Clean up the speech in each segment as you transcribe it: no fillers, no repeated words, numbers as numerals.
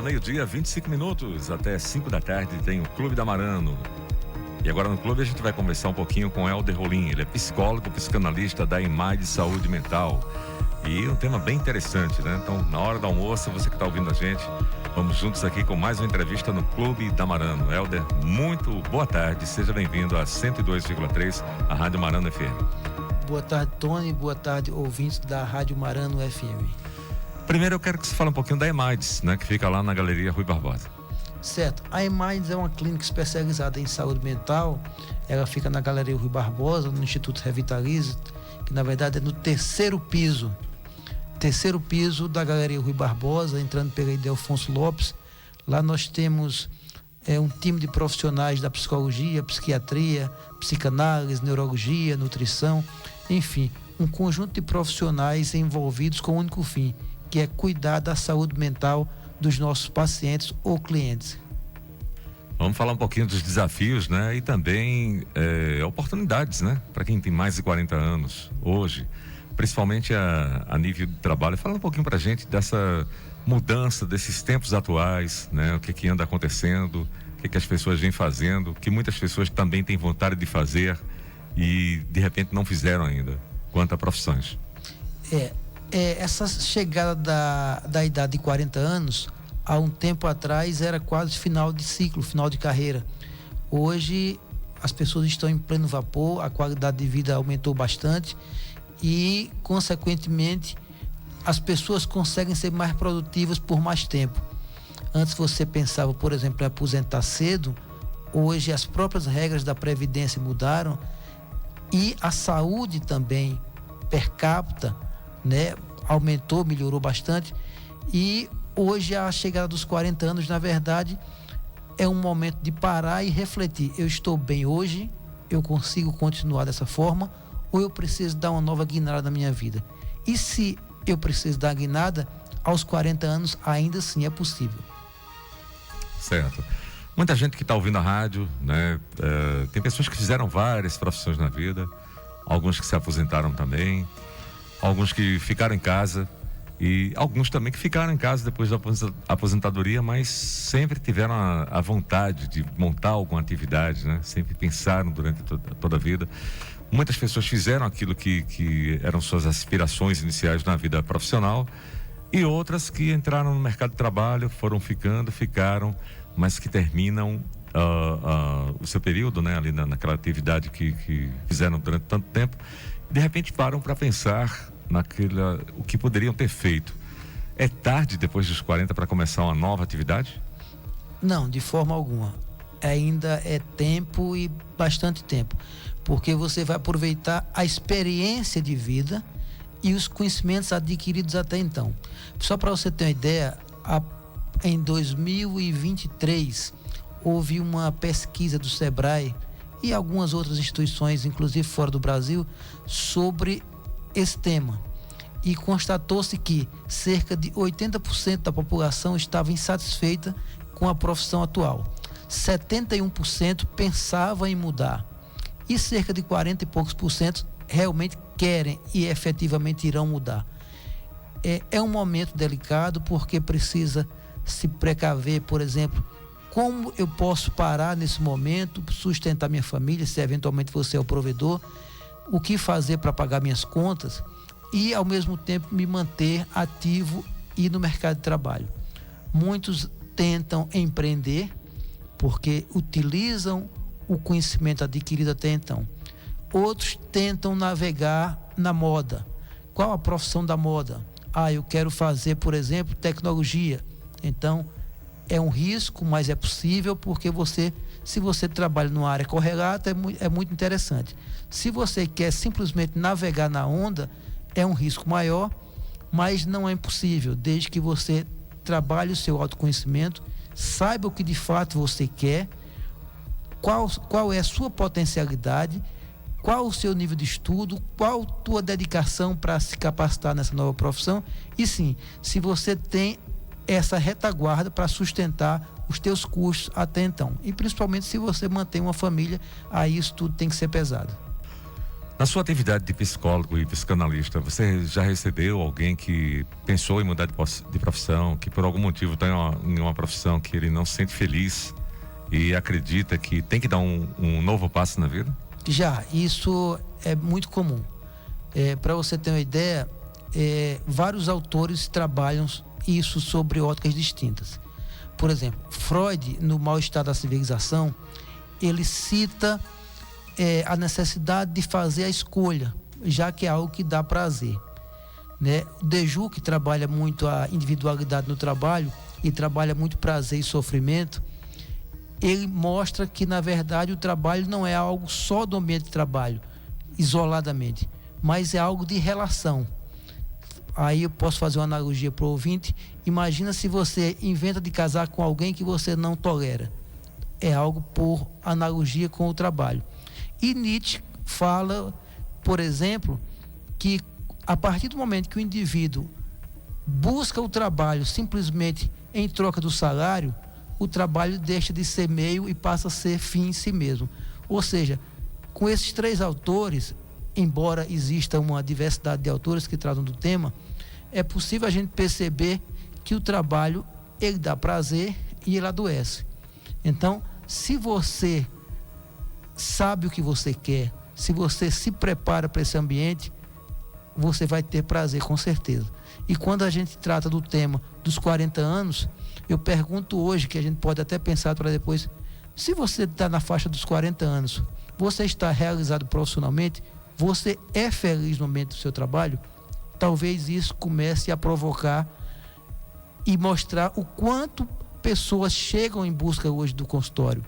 Meio-dia, 25 minutos, até 5 da tarde tem o Clube da Marano. E agora no clube a gente vai conversar um pouquinho com Helder Rolim. Ele é psicólogo, psicanalista da EMAI de Saúde Mental. E um tema bem interessante, né? Então, na hora do almoço, você que está ouvindo a gente, vamos juntos aqui com mais uma entrevista no Clube da Marano. Helder, muito boa tarde, seja bem-vindo a 102,3, a Rádio Marano FM. Boa tarde, Tony, boa tarde, ouvintes da Rádio Marano FM. Primeiro eu quero que você fale um pouquinho da EMAIDS, né, que fica lá na Galeria Rui Barbosa. Certo, a EMAIDS é uma clínica especializada em saúde mental. Ela fica na Galeria Rui Barbosa, no Instituto Revitalize, que na verdade é no terceiro piso da Galeria Rui Barbosa, entrando pela Ildefonso Lopes. Lá nós temos um time de profissionais da psicologia, psiquiatria, psicanálise, neurologia, nutrição, enfim, um conjunto de profissionais envolvidos com o único fim, que é cuidar da saúde mental dos nossos pacientes ou clientes. Vamos falar um pouquinho dos desafios, né? E também oportunidades, né? Para quem tem mais de 40 anos hoje, principalmente a nível de trabalho. Fala um pouquinho para a gente dessa mudança, desses tempos atuais, né? O que anda acontecendo, o que as pessoas vêm fazendo, que muitas pessoas também têm vontade de fazer e de repente não fizeram ainda, quanto a profissões. Essa chegada da idade de 40 anos, há um tempo atrás era quase final de ciclo, final de carreira. Hoje as pessoas estão em pleno vapor, a qualidade de vida aumentou bastante e, consequentemente, as pessoas conseguem ser mais produtivas por mais tempo. Antes você pensava, por exemplo, em aposentar cedo. Hoje as próprias regras da Previdência mudaram e a saúde também per capita, né, aumentou, melhorou bastante. E hoje a chegada dos 40 anos, na verdade, é um momento de parar e refletir. Eu estou bem hoje, eu consigo continuar dessa forma, ou eu preciso dar uma nova guinada na minha vida? E se eu preciso dar guinada, aos 40 anos ainda assim é possível. Certo. Muita gente que está ouvindo a rádio, né? Tem pessoas que fizeram várias profissões na vida, alguns que se aposentaram também, alguns que ficaram em casa e alguns também que ficaram em casa depois da aposentadoria, mas sempre tiveram a vontade de montar alguma atividade, né? Sempre pensaram durante toda a vida. Muitas pessoas fizeram aquilo que eram suas aspirações iniciais na vida profissional e outras que entraram no mercado de trabalho, ficaram, mas que terminam o seu período, né? Ali naquela atividade que fizeram durante tanto tempo. De repente param para pensar o que poderiam ter feito. É tarde depois dos 40 para começar uma nova atividade? Não, de forma alguma. Ainda é tempo e bastante tempo, porque você vai aproveitar a experiência de vida e os conhecimentos adquiridos até então. Só para você ter uma ideia, em 2023 houve uma pesquisa do Sebrae e algumas outras instituições, inclusive fora do Brasil, sobre esse tema. E constatou-se que cerca de 80% da população estava insatisfeita com a profissão atual. 71% pensava em mudar. E cerca de 40 e poucos por cento realmente querem e efetivamente irão mudar. É um momento delicado porque precisa se precaver, por exemplo, como eu posso parar nesse momento, sustentar minha família, se eventualmente você é o provedor, o que fazer para pagar minhas contas e, ao mesmo tempo, me manter ativo e no mercado de trabalho. Muitos tentam empreender porque utilizam o conhecimento adquirido até então. Outros tentam navegar na moda. Qual a profissão da moda? Eu quero fazer, por exemplo, tecnologia. Então, é um risco, mas é possível porque se você trabalha numa área correlata, é muito interessante. Se você quer simplesmente navegar na onda, é um risco maior, mas não é impossível, desde que você trabalhe o seu autoconhecimento, saiba o que de fato você quer, qual é a sua potencialidade, qual o seu nível de estudo, qual a tua dedicação para se capacitar nessa nova profissão e sim, se você tem essa retaguarda para sustentar os teus custos até então. E principalmente se você mantém uma família, aí isso tudo tem que ser pesado. Na sua atividade de psicólogo e psicanalista, você já recebeu alguém que pensou em mudar de profissão, que por algum motivo está em uma profissão que ele não se sente feliz e acredita que tem que dar um novo passo na vida? Já, isso é muito comum. Para você ter uma ideia, vários autores trabalham isso sobre óticas distintas. Por exemplo, Freud, no Mal-Estar da Civilização, ele cita a necessidade de fazer a escolha, já que é algo que dá prazer, né? Deju, que trabalha muito a individualidade no trabalho e trabalha muito prazer e sofrimento, ele mostra que, na verdade, o trabalho não é algo só do ambiente de trabalho, isoladamente, mas é algo de relação. Aí eu posso fazer uma analogia para o ouvinte. Imagina se você inventa de casar com alguém que você não tolera. É algo por analogia com o trabalho. E Nietzsche fala, por exemplo, que a partir do momento que o indivíduo busca o trabalho simplesmente em troca do salário, o trabalho deixa de ser meio e passa a ser fim em si mesmo. Ou seja, com esses três autores, embora exista uma diversidade de autores que tratam do tema, é possível a gente perceber que o trabalho, ele dá prazer e ele adoece. Então, se você sabe o que você quer, se você se prepara para esse ambiente, você vai ter prazer, com certeza. E quando a gente trata do tema dos 40 anos, eu pergunto hoje, que a gente pode até pensar para depois, se você está na faixa dos 40 anos, você está realizado profissionalmente, você é feliz no momento do seu trabalho? Talvez isso comece a provocar e mostrar o quanto pessoas chegam em busca hoje do consultório.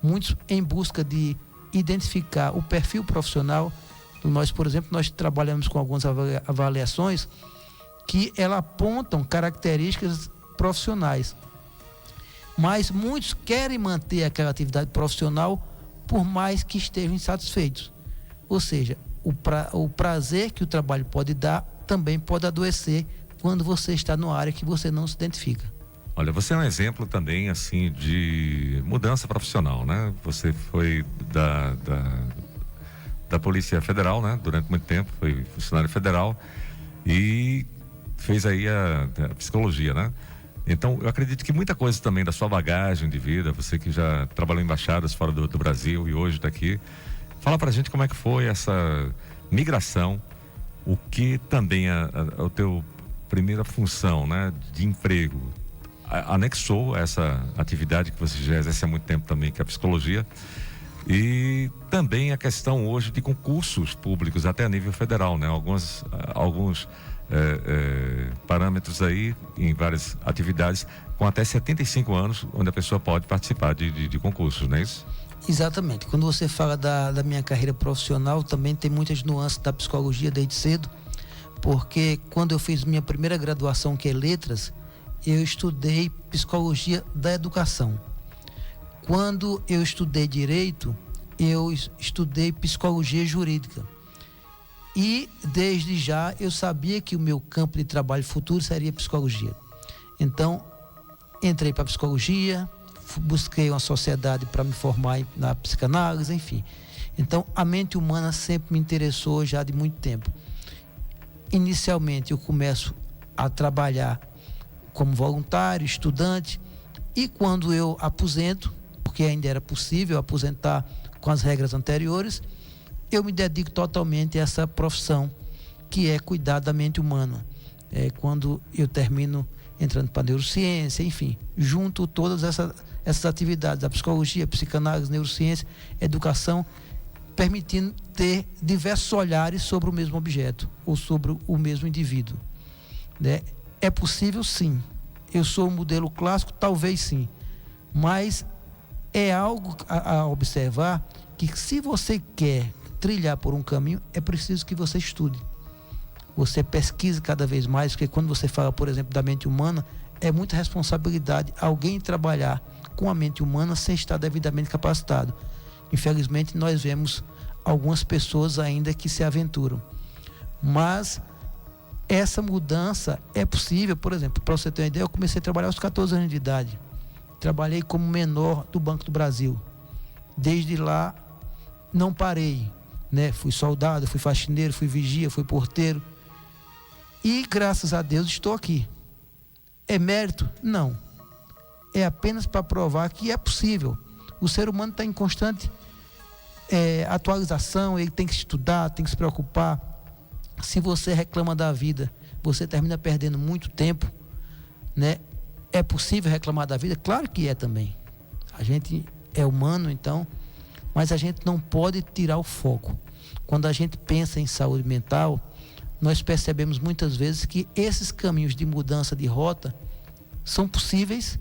Muitos em busca de identificar o perfil profissional. Nós, por exemplo, nós trabalhamos com algumas avaliações que elas apontam características profissionais. Mas muitos querem manter aquela atividade profissional por mais que estejam insatisfeitos. Ou seja, o prazer que o trabalho pode dar também pode adoecer quando você está numa área que você não se identifica. Olha, você é um exemplo também, assim, de mudança profissional, né? Você foi da Polícia Federal, né? Durante muito tempo, foi funcionário federal e fez aí a psicologia, né? Então, eu acredito que muita coisa também da sua bagagem de vida, você que já trabalhou em embaixadas fora do Brasil e hoje está aqui, fala pra gente como é que foi essa migração, o que também o teu primeira função, né, de emprego, anexou essa atividade que você já exerce há muito tempo também, que é a psicologia, e também a questão hoje de concursos públicos até a nível federal, né? Alguns parâmetros aí em várias atividades com até 75 anos, onde a pessoa pode participar de concursos, não é isso? Exatamente. Quando você fala da minha carreira profissional, também tem muitas nuances da psicologia desde cedo, porque quando eu fiz minha primeira graduação, que é letras, eu estudei psicologia da educação. Quando eu estudei direito, eu estudei psicologia jurídica. E desde já eu sabia que o meu campo de trabalho futuro seria psicologia. Então, entrei para a psicologia, busquei uma sociedade para me formar na psicanálise, enfim. Então, a mente humana sempre me interessou já de muito tempo. Inicialmente, eu começo a trabalhar como voluntário, estudante, e quando eu aposento, porque ainda era possível aposentar com as regras anteriores, eu me dedico totalmente a essa profissão, que é cuidar da mente humana. Quando eu termino entrando para a neurociência, enfim, junto todas essas atividades, a psicologia, a psicanálise, neurociência, educação, permitindo ter diversos olhares sobre o mesmo objeto ou sobre o mesmo indivíduo, né? É possível, sim. Eu sou um modelo clássico, talvez sim, mas é algo a observar, que se você quer trilhar por um caminho, é preciso que você estude. Você pesquise cada vez mais, porque quando você fala, por exemplo, da mente humana, é muita responsabilidade alguém trabalhar com a mente humana sem estar devidamente capacitado. Infelizmente, nós vemos algumas pessoas ainda que se aventuram. Mas essa mudança é possível. Por exemplo, para você ter uma ideia, eu comecei a trabalhar aos 14 anos de idade. Trabalhei como menor do Banco do Brasil. Desde lá, não parei. né? Fui soldado, fui faxineiro, fui vigia, fui porteiro. E graças a Deus estou aqui. É mérito? Não. É apenas para provar que é possível. O ser humano está em constante atualização, ele tem que estudar, tem que se preocupar. Se você reclama da vida, você termina perdendo muito tempo, né? É possível reclamar da vida? Claro que é também. A gente é humano, então, mas a gente não pode tirar o foco. Quando a gente pensa em saúde mental, nós percebemos muitas vezes que esses caminhos de mudança de rota são possíveis.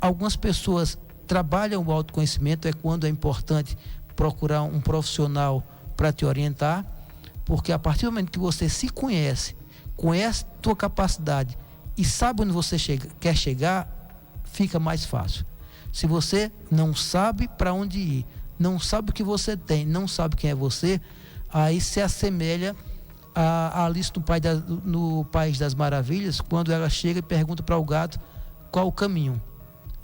Algumas pessoas trabalham o autoconhecimento, é quando é importante procurar um profissional para te orientar, porque a partir do momento que você se conhece a tua capacidade e sabe onde você quer chegar, fica mais fácil. Se você não sabe para onde ir, não sabe o que você tem, não sabe quem é você, aí se assemelha a Alice no País das Maravilhas, quando ela chega e pergunta para o gato qual o caminho.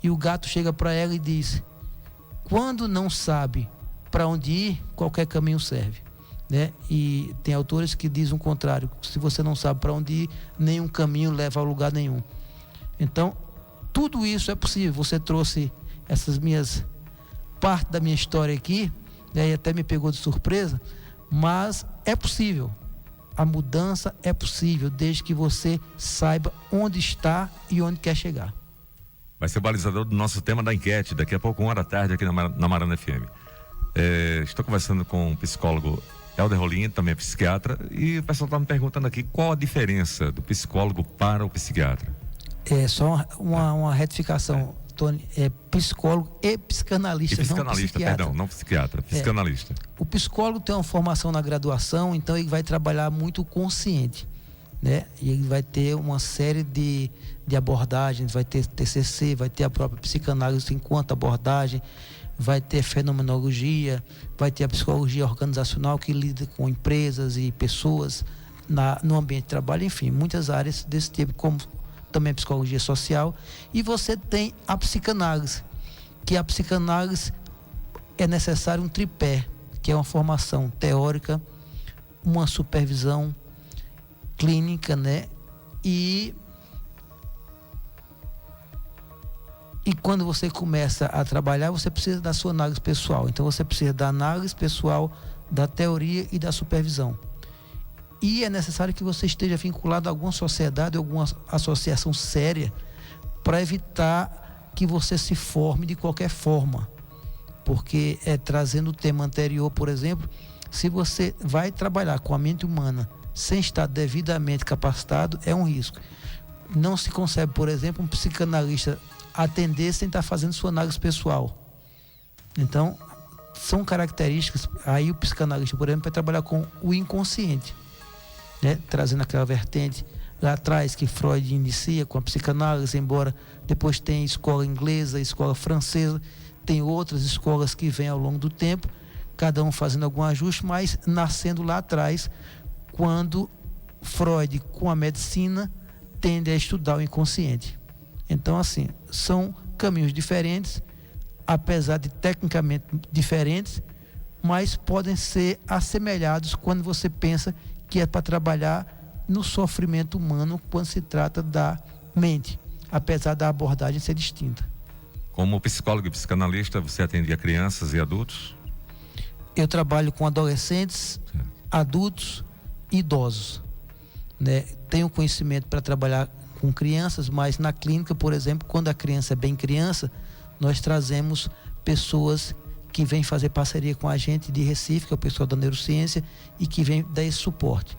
E o gato chega para ela e diz: quando não sabe para onde ir, qualquer caminho serve, né? E tem autores que dizem o contrário: se você não sabe para onde ir, nenhum caminho leva a lugar nenhum. Então, tudo isso é possível. Você trouxe parte da minha história aqui, né? E até me pegou de surpresa, mas é possível. A mudança é possível, desde que você saiba onde está e onde quer chegar. Vai ser balizador do nosso tema da enquete, daqui a pouco, 1h da tarde, aqui na Marana FM. Estou conversando com o psicólogo Helder Rolim, também é psiquiatra, e o pessoal está me perguntando aqui qual a diferença do psicólogo para o psiquiatra. É só uma retificação, Tony, é psicólogo e psicanalista, não psiquiatra. Não psiquiatra, psicanalista. O psicólogo tem uma formação na graduação, então ele vai trabalhar muito o consciente, né? E ele vai ter uma série de abordagens, vai ter TCC, vai ter a própria psicanálise enquanto abordagem, vai ter fenomenologia, vai ter a psicologia organizacional que lida com empresas e pessoas no ambiente de trabalho, enfim, muitas áreas desse tipo, como também a psicologia social. E você tem a psicanálise, que a psicanálise é necessário um tripé, que é uma formação teórica, uma supervisão clínica, né? E quando você começa a trabalhar, você precisa da sua análise pessoal. Então você precisa da análise pessoal, da teoria e da supervisão. E é necessário que você esteja vinculado a alguma sociedade, alguma associação séria, para evitar que você se forme de qualquer forma. Porque, trazendo o tema anterior, por exemplo, se você vai trabalhar com a mente humana sem estar devidamente capacitado, é um risco. Não se concebe, por exemplo, um psicanalista atender sem estar fazendo sua análise pessoal. Então, são características. Aí o psicanalista, por exemplo, vai trabalhar com o inconsciente, né? Trazendo aquela vertente lá atrás que Freud inicia com a psicanálise, embora depois tenha escola inglesa, escola francesa, tem outras escolas que vêm ao longo do tempo, cada um fazendo algum ajuste, mas nascendo lá atrás, quando Freud, com a medicina, tende a estudar o inconsciente. Então, assim, são caminhos diferentes, apesar de tecnicamente diferentes, mas podem ser assemelhados quando você pensa que é para trabalhar no sofrimento humano quando se trata da mente, apesar da abordagem ser distinta. Como psicólogo e psicanalista, você atende a crianças e adultos? Eu trabalho com adolescentes, adultos e idosos, né? Tenho conhecimento para trabalhar com crianças, mas na clínica, por exemplo, quando a criança é bem criança, nós trazemos pessoas que vêm fazer parceria com a gente de Recife, que é o pessoal da neurociência, e que vem dar esse suporte.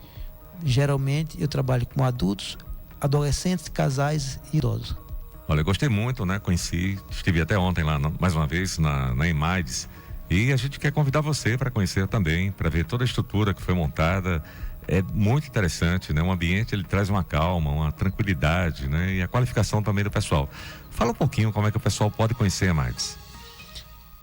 Geralmente eu trabalho com adultos, adolescentes, casais e idosos. Olha, eu gostei muito, né? Conheci, estive até ontem lá, mais uma vez, na EMAIDES, e a gente quer convidar você para conhecer também, para ver toda a estrutura que foi montada. É muito interessante, né? O ambiente, ele traz uma calma, uma tranquilidade, né? E a qualificação também do pessoal. Fala um pouquinho como é que o pessoal pode conhecer a EMAIDES.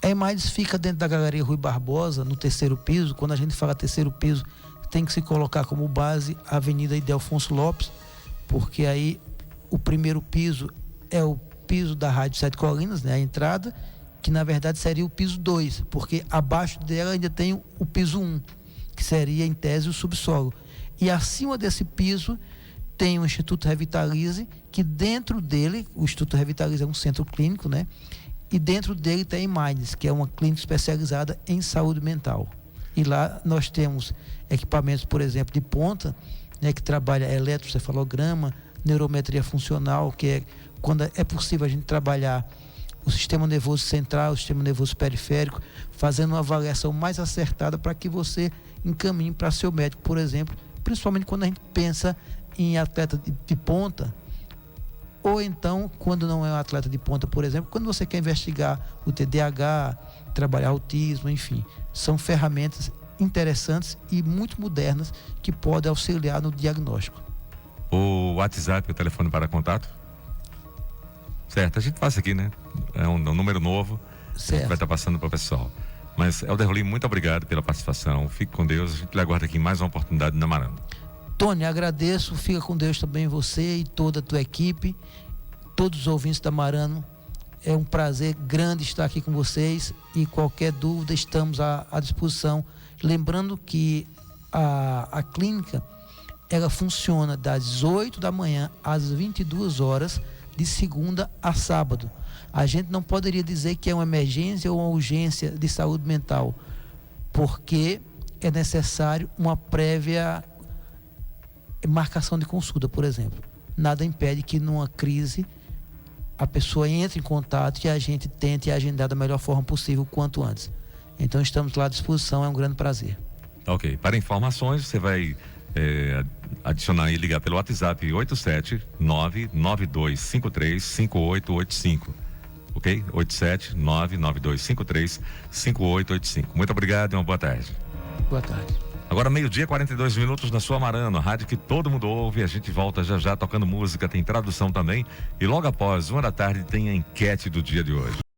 A EMAIDES fica dentro da Galeria Rui Barbosa, no 3º piso. Quando a gente fala 3º piso, tem que se colocar como base a Avenida Ildefonso Lopes, porque aí o 1º piso é o piso da Rádio Sete Colinas, né? A entrada, que na verdade seria o piso 2, porque abaixo dela ainda tem o piso 1. que seria em tese o subsolo. E acima desse piso tem o Instituto Revitalize, que dentro dele, o Instituto Revitalize é um centro clínico, né? E dentro dele tem a Minds, que é uma clínica especializada em saúde mental. E lá nós temos equipamentos, por exemplo, de ponta, né, que trabalha eletrocefalograma, neurometria funcional, que é quando é possível a gente trabalhar o sistema nervoso central, o sistema nervoso periférico, fazendo uma avaliação mais acertada para que você encaminhe para seu médico, por exemplo, principalmente quando a gente pensa em atleta de ponta, ou então, quando não é um atleta de ponta, por exemplo, quando você quer investigar o TDAH, trabalhar autismo, enfim, são ferramentas interessantes e muito modernas que podem auxiliar no diagnóstico. O WhatsApp, o telefone para contato? Certo, a gente passa aqui, né? É um número novo, certo. A gente vai estar passando para o pessoal. Mas, Helder Rolim, muito obrigado pela participação. Fique com Deus, a gente lhe aguarda aqui mais uma oportunidade na Marano. Tony, agradeço, fica com Deus também você e toda a tua equipe, todos os ouvintes da Marano. É um prazer grande estar aqui com vocês e qualquer dúvida estamos à disposição. Lembrando que a clínica, ela funciona das 8 da manhã às 22 horas, de segunda a sábado. A gente não poderia dizer que é uma emergência ou uma urgência de saúde mental, porque é necessário uma prévia marcação de consulta, por exemplo. Nada impede que numa crise a pessoa entre em contato e a gente tente agendar da melhor forma possível quanto antes. Então estamos lá à disposição, é um grande prazer. Ok, para informações você vai adicionar e ligar pelo WhatsApp 87992535885, ok? 87992535885. Muito obrigado e uma boa tarde. Boa tarde. Agora 12:42 na sua Marano, rádio que todo mundo ouve. A gente volta já já tocando música, tem tradução também. E logo após 1 da tarde tem a enquete do dia de hoje.